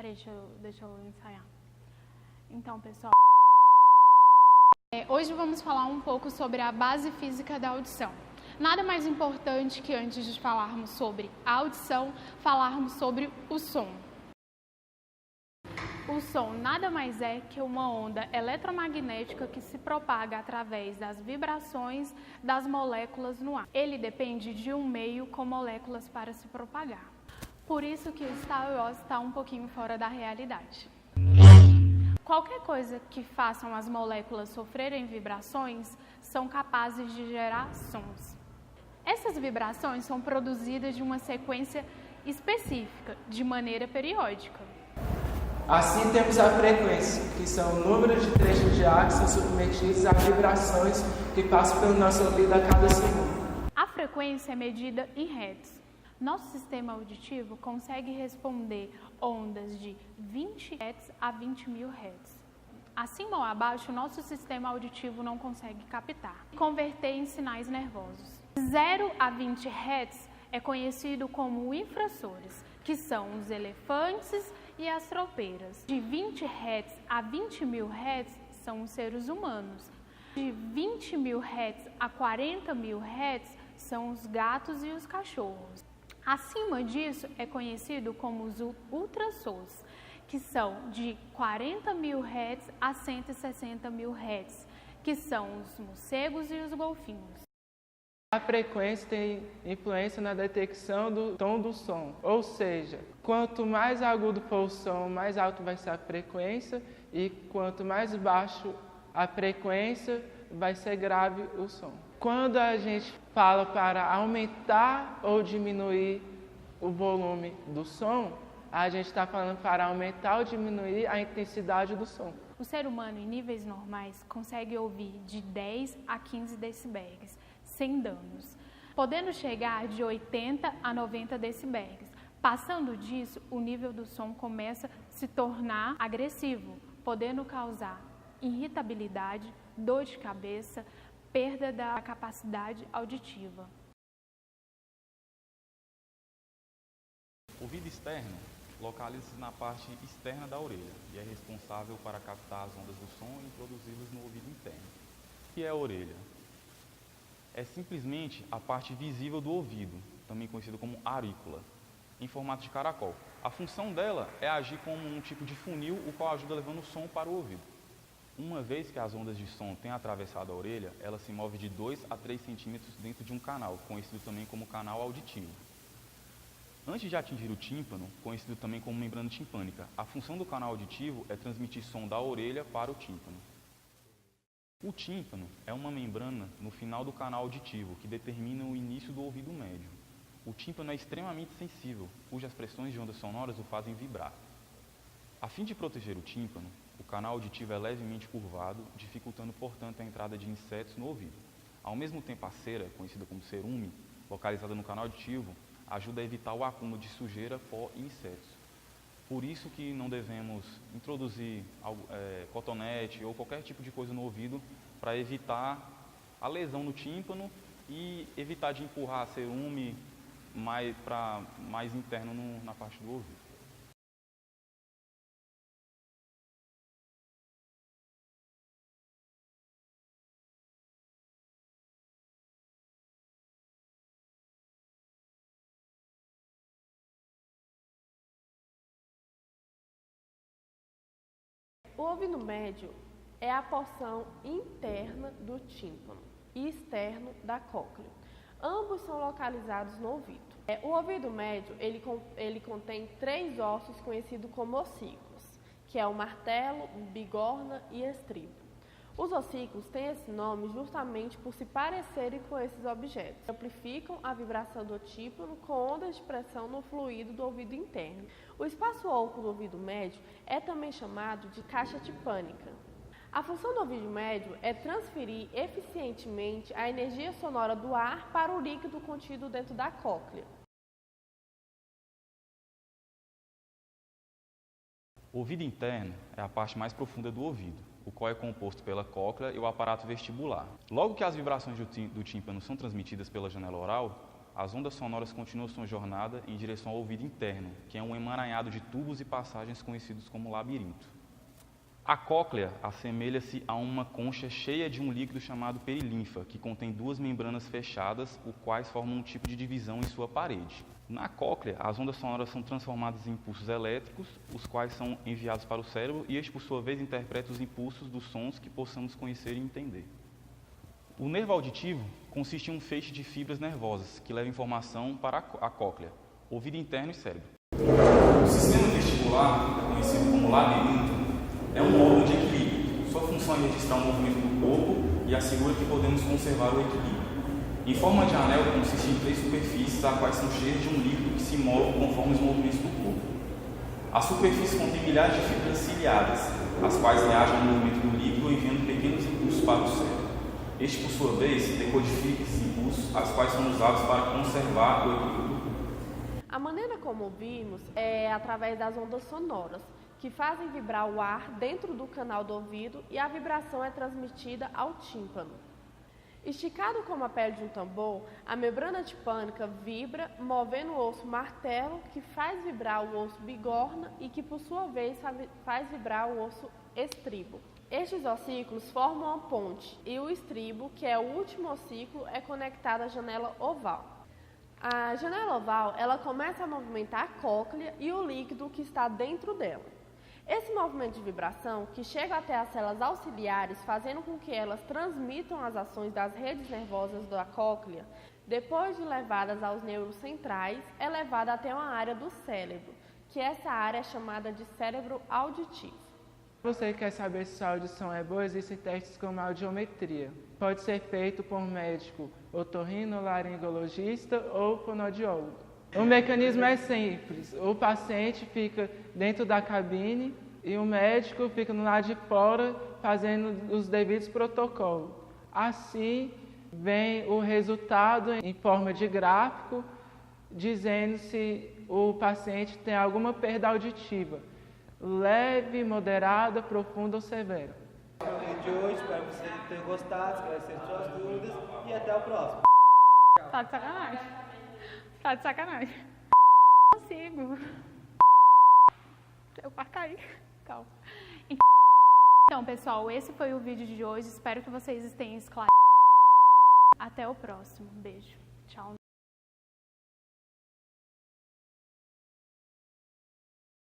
Peraí, deixa eu ensaiar. Então, pessoal, hoje vamos falar um pouco sobre a base física da audição. Nada mais importante que antes de falarmos sobre a audição, falarmos sobre o som. O som nada mais é que uma onda eletromagnética que se propaga através das vibrações das moléculas no ar. Ele depende de um meio com moléculas para se propagar. Por isso que o Star Wars está um pouquinho fora da realidade. Qualquer coisa que façam as moléculas sofrerem vibrações são capazes de gerar sons. Essas vibrações são produzidas de uma sequência específica, de maneira periódica. Assim temos a frequência, que são o número de trechos de ar que são submetidos a vibrações que passam pelo nosso ouvido a cada segundo. A frequência é medida em hertz. Nosso sistema auditivo consegue responder ondas de 20 Hz a 20.000 Hz. Acima ou abaixo, nosso sistema auditivo não consegue captar e converter em sinais nervosos. 0 a 20 Hz é conhecido como infrassores, que são os elefantes e as tropeiras. De 20 Hz a 20.000 Hz são os seres humanos. De 20.000 Hz a 40.000 Hz são os gatos e os cachorros. Acima disso é conhecido como os ultrassons, que são de 40.000 Hz a 160.000 Hz, que são os morcegos e os golfinhos. A frequência tem influência na detecção do tom do som, ou seja, quanto mais agudo for o som, mais alto vai ser a frequência, e quanto mais baixo a frequência, vai ser grave o som. Quando a gente fala para aumentar ou diminuir o volume do som, a gente está falando para aumentar ou diminuir a intensidade do som. O ser humano, em níveis normais, consegue ouvir de 10 a 15 decibéis, sem danos, podendo chegar de 80 a 90 decibéis. Passando disso, o nível do som começa a se tornar agressivo, podendo causar irritabilidade, dor de cabeça, perda da capacidade auditiva. O ouvido externo localiza-se na parte externa da orelha e é responsável para captar as ondas do som e introduzi-las no ouvido interno. O que é a orelha? É simplesmente a parte visível do ouvido, também conhecida como aurícula, em formato de caracol. A função dela é agir como um tipo de funil, o qual ajuda levando o som para o ouvido. Uma vez que as ondas de som têm atravessado a orelha, ela se move de 2 a 3 centímetros dentro de um canal, conhecido também como canal auditivo. Antes de atingir o tímpano, conhecido também como membrana timpânica, a função do canal auditivo é transmitir som da orelha para o tímpano. O tímpano é uma membrana no final do canal auditivo que determina o início do ouvido médio. O tímpano é extremamente sensível, cujas pressões de ondas sonoras o fazem vibrar. A fim de proteger o tímpano, o canal auditivo é levemente curvado, dificultando, portanto, a entrada de insetos no ouvido. Ao mesmo tempo, a cera, conhecida como cerume, localizada no canal auditivo, ajuda a evitar o acúmulo de sujeira, pó e insetos. Por isso que não devemos introduzir cotonete ou qualquer tipo de coisa no ouvido para evitar a lesão no tímpano e evitar de empurrar a cerume mais interno na parte do ouvido. O ouvido médio é a porção interna do tímpano e externo da cóclea. Ambos são localizados no ouvido. O ouvido médio ele contém 3 ossos conhecidos como ossículos, que é o martelo, bigorna e estribo. Os ossículos têm esse nome justamente por se parecerem com esses objetos. Amplificam a vibração do tímpano com ondas de pressão no fluido do ouvido interno. O espaço oco do ouvido médio é também chamado de caixa timpânica. A função do ouvido médio é transferir eficientemente a energia sonora do ar para o líquido contido dentro da cóclea. O ouvido interno é a parte mais profunda do ouvido, o qual é composto pela cóclea e o aparato vestibular. Logo que as vibrações do tímpano são transmitidas pela janela oral, as ondas sonoras continuam sua jornada em direção ao ouvido interno, que é um emaranhado de tubos e passagens conhecidos como labirinto. A cóclea assemelha-se a uma concha cheia de um líquido chamado perilinfa, que contém duas membranas fechadas, os quais formam um tipo de divisão em sua parede. Na cóclea, as ondas sonoras são transformadas em impulsos elétricos, os quais são enviados para o cérebro e este, por sua vez, interpreta os impulsos dos sons que possamos conhecer e entender. O nervo auditivo consiste em um feixe de fibras nervosas que leva informação para a cóclea, ouvido interno e cérebro. O sistema vestibular, conhecido como labirinto, é um órgão de equilíbrio. Sua função é registrar o movimento do corpo e assegura que podemos conservar o equilíbrio. Em forma de anel, consiste em 3 superfícies, as quais são cheias de um líquido que se move conforme os movimentos do corpo. A superfície contém milhares de fibras ciliadas, as quais reagem ao movimento do líquido enviando pequenos impulsos para o cérebro. Este, por sua vez, decodifica esses impulsos, as quais são usados para conservar o equilíbrio do corpo. A maneira como ouvimos é através das ondas sonoras, que fazem vibrar o ar dentro do canal do ouvido e a vibração é transmitida ao tímpano. Esticado como a pele de um tambor, a membrana tipânica vibra, movendo o osso martelo, que faz vibrar o osso bigorna e que, por sua vez, faz vibrar o osso estribo. Estes ossículos formam uma ponte e o estribo, que é o último ossículo, é conectado à janela oval. A janela oval, ela começa a movimentar a cóclea e o líquido que está dentro dela. Esse movimento de vibração, que chega até as células auxiliares, fazendo com que elas transmitam as ações das redes nervosas da cóclea, depois de levadas aos neuros centrais, é levada até uma área do cérebro, que essa área é chamada de cérebro auditivo. Você quer saber se sua audição é boa? Existem testes como a audiometria. Pode ser feito por médico otorrinolaringologista ou fonoaudiólogo. O mecanismo é simples. O paciente fica dentro da cabine e o médico fica no lado de fora fazendo os devidos protocolos. Assim, vem o resultado em forma de gráfico, dizendo se o paciente tem alguma perda auditiva, leve, moderada, profunda ou severa. De hoje, espero que você tenha gostado, esclarecer suas dúvidas e até o próximo. Tá de sacanagem. Tá de sacanagem. Não consigo. Eu parto aí. Calma. Então, pessoal, esse foi o vídeo de hoje. Espero que vocês tenham esclarecido. Até o próximo. Beijo. Tchau.